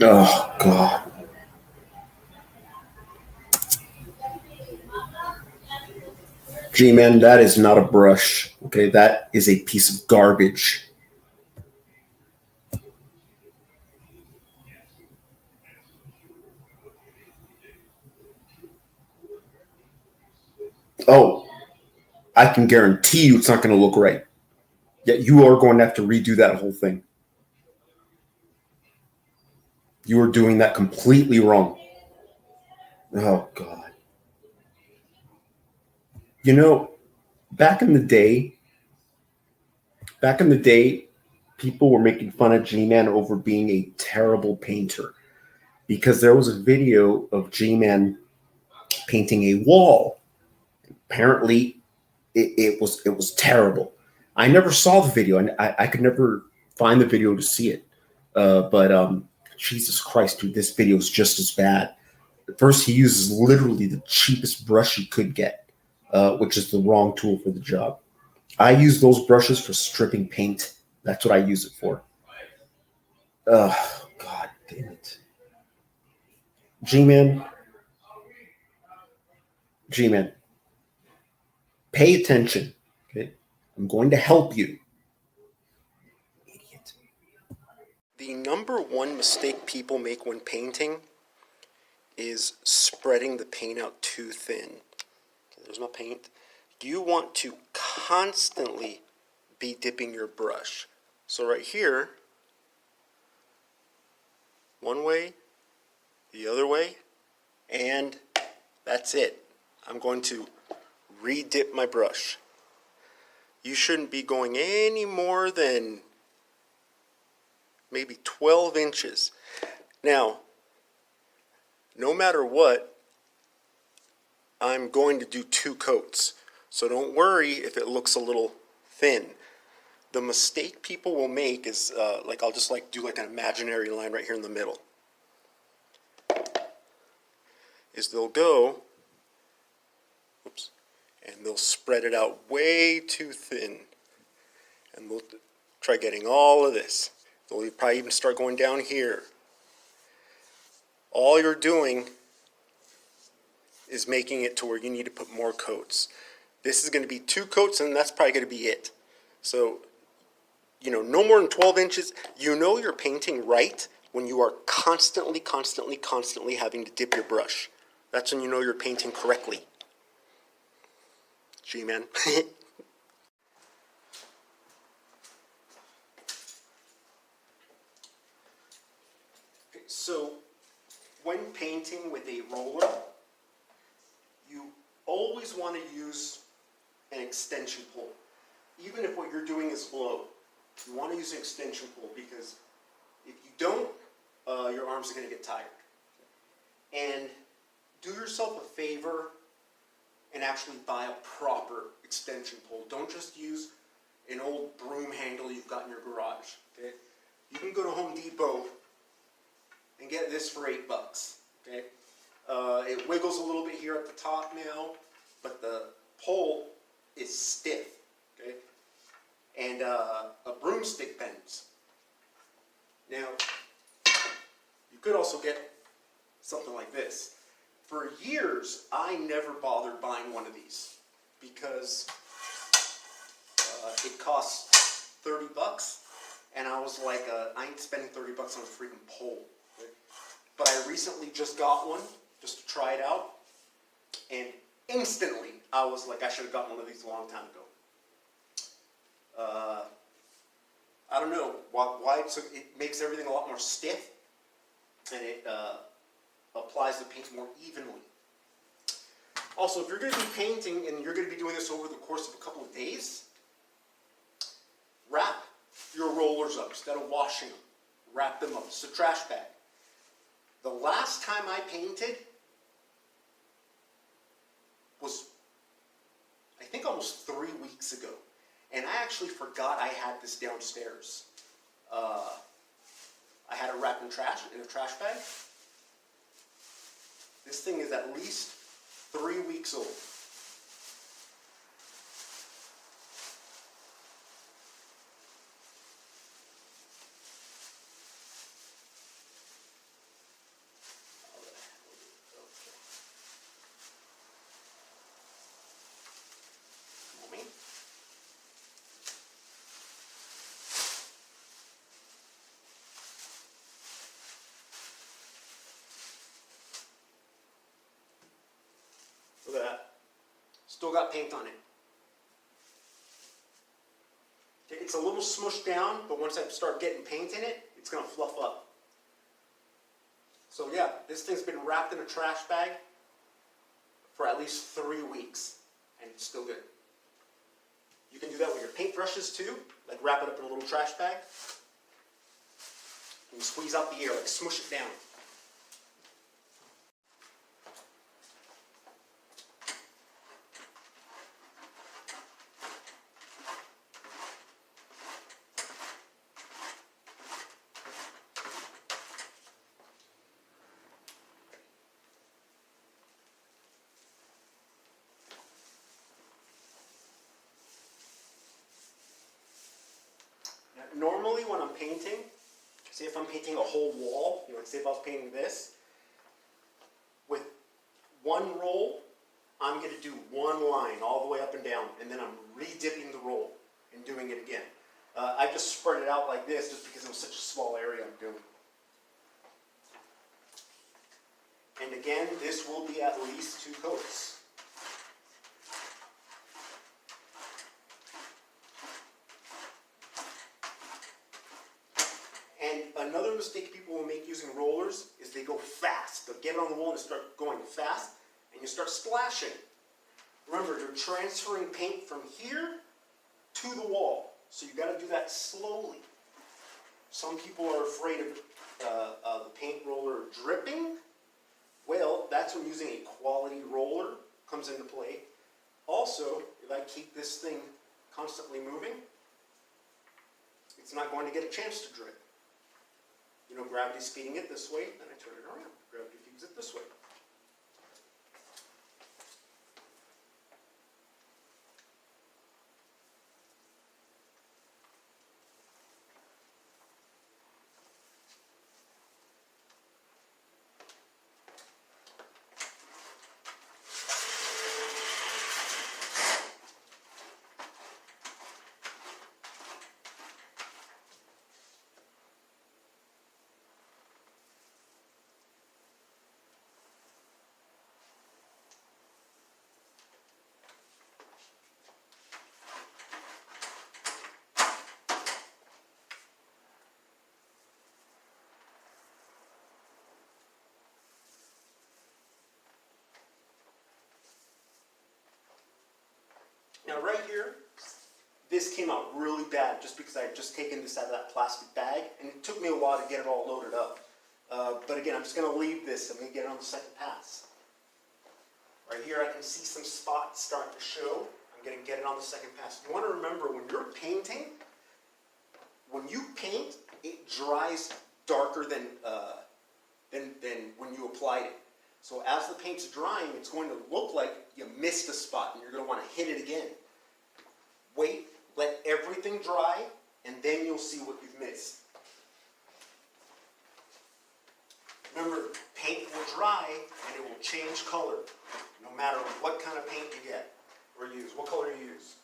Oh God. Gman, that is not a brush. Okay, that is a piece of garbage. Oh, I can guarantee you it's not going to look right. Yet you are going to have to redo that whole thing. You are doing that completely wrong. Oh God. You know, back in the day, back in the day, people were making fun of G-Man over being a terrible painter because there was a video of G-Man painting a wall. Apparently, it was terrible. I never saw the video, and I could never find the video to see it. But Jesus Christ, dude, this video is just as bad. First, he uses literally the cheapest brush he could get, which is the wrong tool for the job. I use those brushes for stripping paint. That's what I use it for. God damn it. G-Man, G-Man, pay attention. Okay? I'm going to help you. Idiot. The number one mistake people make when painting is spreading the paint out too thin. Okay, there's my paint. You want to constantly be dipping your brush. So right here, one way, the other way, and that's it. I'm going to re-dip my brush. You shouldn't be going any more than maybe 12 inches. Now, no matter what, I'm going to do 2 coats. So don't worry if it looks a little thin. The mistake people will make is, I'll just do like an imaginary line right here in the middle. Is they'll go, oops, and they'll spread it out way too thin. And they'll try getting all of this. They'll probably even start going down here. All you're doing is making it to where you need to put more coats. This is going to be 2 coats, and that's probably going to be it. So, no more than 12 inches. You know you're painting right when you are constantly having to dip your brush. That's when you know you're painting correctly. G-Man. So, when painting with a roller, you always want to use an extension pole. Even if what you're doing is low, you want to use an extension pole because if you don't, your arms are going to get tired. And do yourself a favor and actually buy a proper extension pole. Don't just use an old broom handle you've got in your garage. Okay? You can go to Home Depot and get this for $8. Okay? It wiggles a little bit here at the top now, but the pole is stiff. Okay? And a broomstick bends. Now, you could also get something like this. For years, I never bothered buying one of these because it costs $30, and I was like, I ain't spending $30 on a freaking pole. Right? But I recently just got one just to try it out, and instantly I was like, I should have gotten one of these a long time ago. I don't know why. So it makes everything a lot more stiff, and it applies the paint more evenly. Also, if you're going to be painting and you're going to be doing this over the course of a couple of days, wrap your rollers up instead of washing them. Wrap them up. It's a trash bag. The last time I painted was, I think, almost 3 weeks ago. And I actually forgot I had this downstairs. I had it wrapped in a trash bag. This thing is at least 3 weeks old. Still got paint on it. It's a little smushed down, but once I start getting paint in it, it's going to fluff up. So yeah, this thing's been wrapped in a trash bag for at least 3 weeks, and it's still good. You can do that with your paintbrushes too, like wrap it up in a little trash bag. And squeeze out the air, like smush it down. Now, normally when I'm painting, say if I'm painting a whole wall, say if I was painting this, with one roll, I'm going to do one line all the way up and down, and then I'm re-dipping the roll and doing it again. I just spread it out like this just because it was such a small area I'm doing. And again, this will be at least 2 coats. And another mistake people will make using rollers is they go fast. They'll get it on the wall and start going fast, and you start splashing. Remember, you're transferring paint from here to the wall, so you've got to do that slowly. Some people are afraid of the paint roller dripping. Well, that's when using a quality roller comes into play. Also, if I keep this thing constantly moving, it's not going to get a chance to drip. Gravity's feeding it this way, then I turn it around. Gravity feeds it this way. Now right here, this came out really bad just because I had just taken this out of that plastic bag, and it took me a while to get it all loaded up. But again, I'm just going to leave this. I'm going to get it on the second pass. Right here I can see some spots starting to show. I'm going to get it on the second pass. You want to remember, when you're painting, when you paint, it dries darker than when you applied it. So as the paint's drying, it's going to look like you missed a spot, and you're going to want to hit it again. Wait, let everything dry, and then you'll see what you've missed. Remember, paint will dry, and it will change color, no matter what kind of paint you get or use. What color you use?